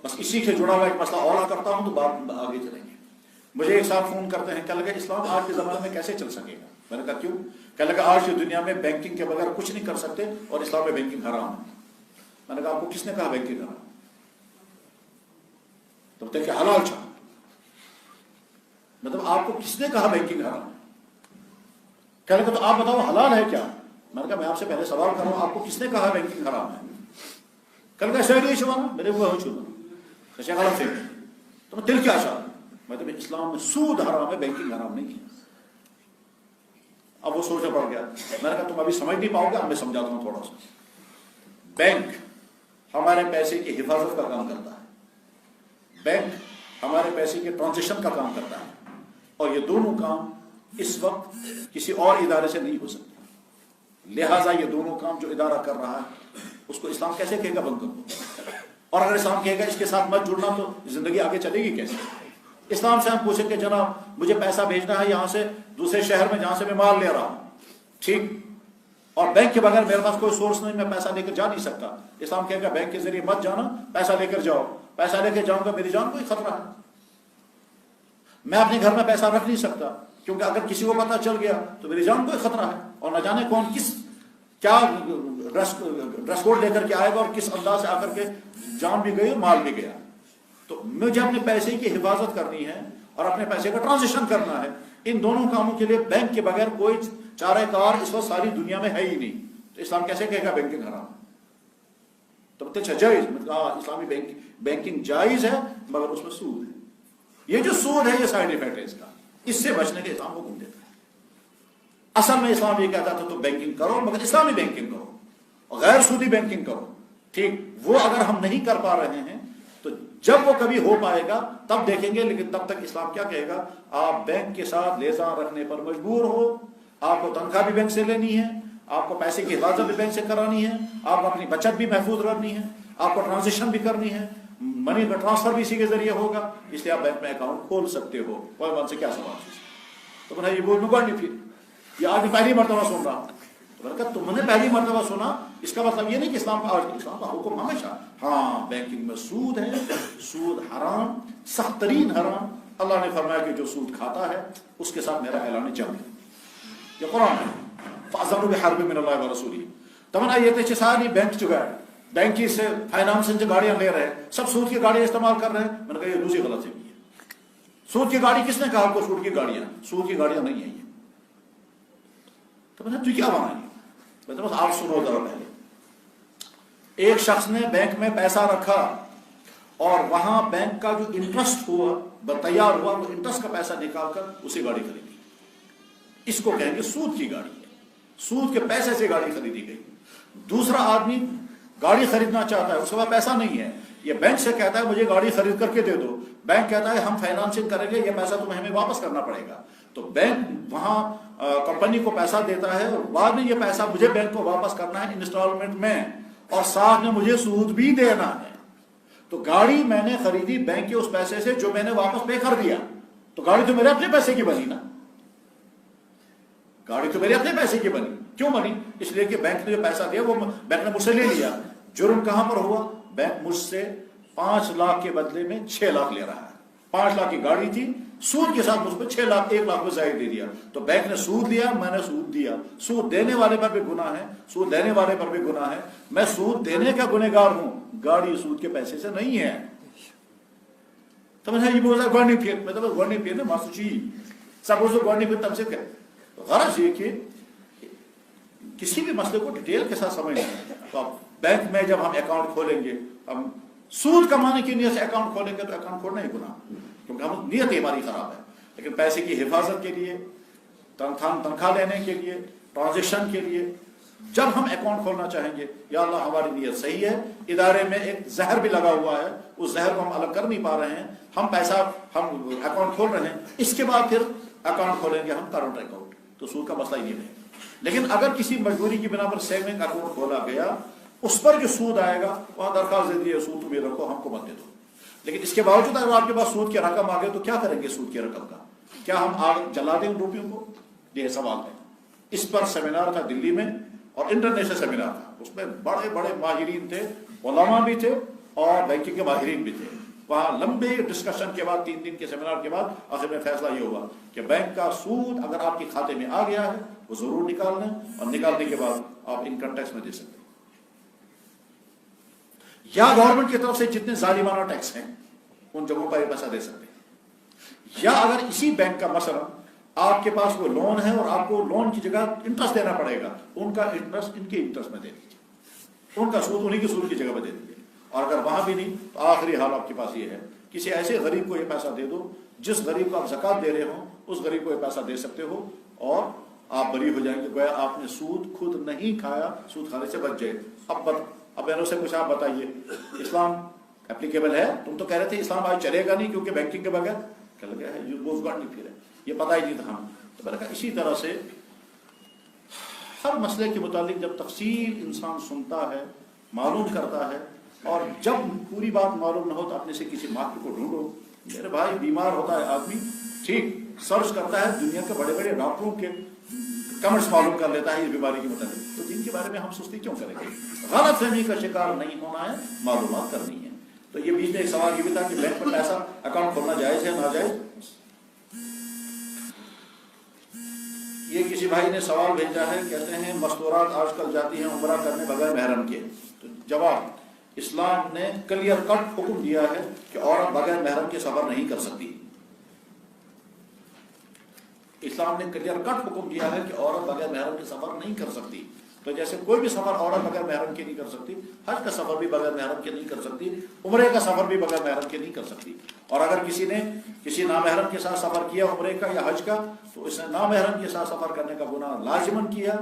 بس اسی سے جڑا ہوا ایک مسئلہ اور کرتا ہوں تو بات آگے چلیں گے. مجھے ایک صاحب فون کرتے ہیں, کہنے لگا اسلام آج کے زمانے میں کیسے چل سکے گا؟ میں نے کہا کیوں؟ کہنے لگا آج کی دنیا میں بینکنگ کے بغیر کچھ نہیں کر سکتے اور اسلام میں بینکنگ حرام ہے. میں نے کہا آپ کو کس نے کہا بینکنگ حرام؟ تو بتائیں کہ حلال چھا, مطلب آپ کو کس نے کہا بینکنگ حرام؟ کہنے لگا تو آپ بتاؤ حلال ہے کیا؟ میں نے کہا میں آپ سے پہلے سوال کر رہا ہوں, آپ کو کس نے کہا بینکنگ حرام ہے؟ کہنے لگا شاید یہ شوانا میرے وہ ہو چھوڑا شیخ غلط سے. تو میں دل کیا شاید مطلب اسلام میں سود حرام ہے, بینکنگ حرام نہیں ہے. اب وہ سوچنا پڑ گیا. میں نے کہا تم ابھی سمجھ نہیں پاؤ گے, اب میں سمجھاتا ہوں تھوڑا سا. بینک ہمارے پیسے کی حفاظت کا کام کرتا ہے, بینک ہمارے پیسے کے ٹرانزیکشن کا کام کرتا ہے, اور یہ دونوں کام اس وقت کسی اور ادارے سے نہیں ہو سکتے. لہٰذا یہ دونوں کام جو ادارہ کر رہا ہے اس کو اسلام کیسے کہے گا بند کرو؟ اور اگر اسلام کہے گا اس کے ساتھ مت جڑنا تو زندگی آگے چلے گی کیسے؟ اسلام سے ہم پوچھیں کہ جناب مجھے پیسہ بھیجنا ہے یہاں سے دوسرے شہر میں جہاں سے میں مال لے رہا ہوں, ٹھیک, اور بینک کے بغیر میرے پاس کوئی سورس نہیں, میں پیسہ لے کر جا نہیں سکتا. اسلام کہے گا بینک کے ذریعے مت جانا, پیسہ لے کر جاؤ. پیسہ لے کے جاؤں گا میری جان کو ہی خطرہ ہے. میں اپنے گھر میں پیسہ رکھ نہیں سکتا کیونکہ اگر کسی کو پتہ چل گیا تو میری جان کو ہی خطرہ ہے, اور نہ جانے کون کس کیا ڈریس کوڈ لے کر کے آئے گا اور کس انداز سے آ کر کے جان بھی گئی اور مال بھی گیا. تو مجھے اپنے پیسے کی حفاظت کرنی ہے اور اپنے پیسے کا ٹرانزیکشن کرنا ہے. ان دونوں کاموں کے لیے بینک کے بغیر کوئی چارہ کار اس وقت ساری دنیا میں ہے ہی نہیں. تو اسلام کیسے کہے گا بینکنگ حرام؟ تو جائز اسلامی بینکنگ جائز ہے مگر اس میں سود ہے. یہ جو سود ہے یہ سائیڈ افیکٹ ہے اس کا, اس سے بچنے کے اسلام حکم دیتا ہے. اصل میں اسلام یہ کہتا تھا تو بینکنگ کرو مگر اسلامی بینکنگ کرو اور غیر سودی بینکنگ کرو, ٹھیک. وہ اگر ہم نہیں کر پا رہے ہیں تو جب وہ کبھی ہو پائے گا تب دیکھیں گے, لیکن تب تک اسلام کیا کہے گا؟ آپ بینک کے ساتھ لیزان رکھنے پر مجبور ہو, آپ کو تنخواہ بھی بینک سے لینی ہے, آپ کو پیسے کی حفاظت بھی بینک سے کرانی ہے, آپ کو اپنی بچت بھی محفوظ رکھنی ہے, آپ کو ٹرانزیکشن بھی کرنی ہے, منی کا ٹرانسفر بھی اسی کے ذریعے ہوگا, اس لیے آپ بینک میں اکاؤنٹ کھول سکتے ہو. کوئی من سے کیا سوال؟ تو میں یہ بول دوں نہیں, پھر یہ آج پہلی مرتبہ سن رہا ہوں. تو میں نے کہا تم نے پہلی مرتبہ سنا, اس کا مطلب یہ نہیں کہ اسلام کا حکم ہمیشہ ہاں بینکنگ میں سود ہے, سود حرام, سخت ترین حرام. اللہ نے فرمایا کہ جو سود کھاتا ہے اس کے ساتھ میرا اعلان جنگ ہے. یہ قرآن ہے. فَأَذَنُوا بِحَرْبٍ مِّنَ اللَّهِ وَرَسُولِهِ. تمنا یہ تھے ساری بینک چکا ہے, بینک کی سے فائنانس سے گاڑیاں لے رہے ہیں, سب سود کی گاڑیاں استعمال کر رہے ہیں. میں نے کہا یہ دوسری غلط ہے. سود کی گاڑی کس نے کہا آپ کو سود کی گاڑیاں؟ سود کی گاڑیاں نہیں ہیں یہ. تو میں نے تو کیا بنائی؟ میں بس آپ سنو ذرا پہلے. ایک شخص نے بینک میں پیسہ رکھا اور وہاں بینک کا جو انٹرسٹ ہوا تیار ہوا, وہ انٹرسٹ کا پیسہ نکال کر اسی گاڑی خریدی. اس کو کہیں گے سود کی گاڑی ہے, سود کے پیسے سے گاڑی خریدی گئی. دوسرا آدمی گاڑی خریدنا چاہتا ہے, اس کے پاس پیسہ نہیں ہے, یہ بینک سے کہتا ہے مجھے گاڑی خرید کر کے دے دو. بینک کہتا ہے ہم فائنانسنگ کریں گے, یہ پیسہ تمہیں ہمیں واپس کرنا پڑے گا. تو بینک وہاں کمپنی کو پیسہ دیتا ہے اور بعد میں یہ پیسہ مجھے بینک کو واپس کرنا ہے انسٹالمنٹ میں, اور ساتھ میں مجھے سود بھی دینا ہے. تو گاڑی میں نے خریدی بینک کے اس پیسے سے جو میں نے واپس پے کر دیا. تو گاڑی تو میرے اپنے پیسے کی بنی نا, گاڑی تو میرے اپنے پیسے کی بنی. کیوں بنی؟ اس لیے کہ بینک نے جو پیسہ دیا وہ بینک نے مجھ سے لے لیا. جرم کہاں پر ہوا؟ بینک مجھ سے 5 لاکھ کے بدلے میں 6 لاکھ لے رہا ہے. 5 لاکھ کی گاڑی تھی, سود کے ساتھ مجھ پہ 6 لاکھ 1 لاکھ کو زائد دے دیا. تو بینک نے سود لیا, میں نے سود دیا. سود دینے والے پر بھی گناہ ہے, سود لینے والے پر بھی گناہ ہے. میں سود دینے کا گنہگار ہوں, گاڑی سود کے پیسے سے نہیں ہے. تو میں یہ بول رہا گوڑنی پھر میں تو گوڑنی پھر ماسو چی سب اس گوڑنی پھر تم سے کہ غرض یہ کہ کسی بھی مسئلے کو ڈیٹیل کے ساتھ سمجھنا ہے. تو آپ بینک میں جب ہم اکاؤنٹ کھولیں گے, ہم سود کمانے کی نیت سے اکاؤنٹ کھولیں گے تو اکاؤنٹ کھولنا ہی گناہ, کیونکہ ہم نیت ہماری خراب ہے. لیکن پیسے کی حفاظت کے لیے, تنخواہ لینے کے لیے, ٹرانزیکشن کے لیے جب ہم اکاؤنٹ کھولنا چاہیں گے, یا اللہ ہماری نیت صحیح ہے, ادارے میں ایک زہر بھی لگا ہوا ہے, اس زہر کو ہم الگ کر نہیں پا رہے ہیں, ہم پیسہ ہم اکاؤنٹ کھول رہے ہیں, اس کے بعد پھر اکاؤنٹ کھولیں گے ہم کرنٹ اکاؤنٹ, تو سود کا مسئلہ ہی نہیں ہے. لیکن اگر کسی مجبوری کی بنا پر سیونگ اکاؤنٹ کھولا گیا, اس پر جو سود آئے گا وہاں درخواست دے دیے سود تمہیں رکھو, ہم کو مت دے دو. لیکن اس کے باوجود اگر آپ کے پاس سود کی رقم آ گئی تو کیا کریں گے سود کی رقم کا؟ کیا ہم آگ جلا دیں ان روپیوں کو؟ یہ سوال ہے. اس پر سیمینار تھا دلی میں اور انٹرنیشنل سیمینار تھا, اس میں بڑے بڑے ماہرین تھے, علماء بھی تھے اور بینکنگ کے ماہرین بھی تھے. وہاں لمبے ڈسکشن کے بعد 3 دن کے سیمینار کے بعد آخر میں فیصلہ یہ ہوا کہ بینک کا سود اگر آپ کے کھاتے میں آ گیا ہے وہ ضرور نکال لیں, اور نکالنے کے بعد آپ انکم ٹیکس میں دے سکتے ہیں, یا گورنمنٹ کی طرف سے جتنے ظالمانہ ٹیکس ہیں ان جگہوں پر یہ پیسہ دے سکتے ہیں. یا اگر اسی بینک کا مثلا آپ کے پاس وہ لون ہے اور آپ کو لون کی جگہ انٹرسٹ دینا پڑے گا, ان کا انٹرسٹ ان کے انٹرسٹ میں دے دیجیے, ان کا سود انہیں کے سود کی جگہ پہ دے دیجیے. اور اگر وہاں بھی نہیں تو آخری حال آپ کے پاس یہ ہے, کسی ایسے غریب کو یہ پیسہ دے دو جس غریب کو آپ زکوٰۃ دے رہے ہو, اس غریب کو یہ پیسہ دے سکتے ہو اور آپ بری ہو جائیں گے, گویا آپ نے سود خود نہیں کھایا, سود کھانے سے بچ جائے. اب بہنوں سے کچھ آپ بتائیے, اسلام اپلیکیبل ہے؟ تم تو کہہ رہے تھے اسلام آج چلے گا نہیں کیونکہ بینکنگ کے بغیر کیا لگا ہے, روزگار نہیں پھر ہے, یہ پتہ ہی نہیں تھا ہم. تو میں نے کہا اسی طرح سے ہر مسئلے کے متعلق جب تفصیل انسان سنتا ہے, معلوم کرتا ہے, اور جب پوری بات معلوم نہ ہو تو اپنے سے کسی ماہر کو ڈھونڈو. میرے بھائی بیمار ہوتا ہے آدمی, ٹھیک سرچ کرتا ہے, دنیا کے بڑے بڑے ڈاکٹروں کے کمنٹس معلوم کر لیتا ہے اس بیماری کے متعلق, تو جن کے بارے میں ہم سستی کیوں کریں گے؟ غلط فہمی کا شکار نہیں ہونا ہے, معلومات کرنی ہے. تو یہ بیچ میں ایک سوال یہ بھی تھا کہ بینک میں پیسہ اکاؤنٹ کھولنا جائز ہے ناجائز. یہ کسی بھائی نے سوال بھیجا ہے, کہتے ہیں مستورات آج کل جاتی ہیں عمرہ کرنے بغیر محرم کے. تو جواب, اسلام نے کلیئر کٹ حکم دیا ہے کہ عورت بغیر محرم کے سفر نہیں کر سکتی. اسلام نے کلیئر کٹ حکم دیا ہے کہ عورت بغیر محرم کے سفر نہیں کر سکتی. تو جیسے کوئی بھی سفر عورت بغیر محرم کے نہیں کر سکتی, حج کا سفر بھی بغیر محرم کے نہیں کر سکتی, عمرے کا سفر بھی بغیر محرم کے نہیں کر سکتی. اور اگر کسی نے کسی نامحرم کے ساتھ سفر کیا عمرے کا یا حج کا, تو اس نے نامحرم کے ساتھ سفر کرنے کا گناہ لازماً کیا.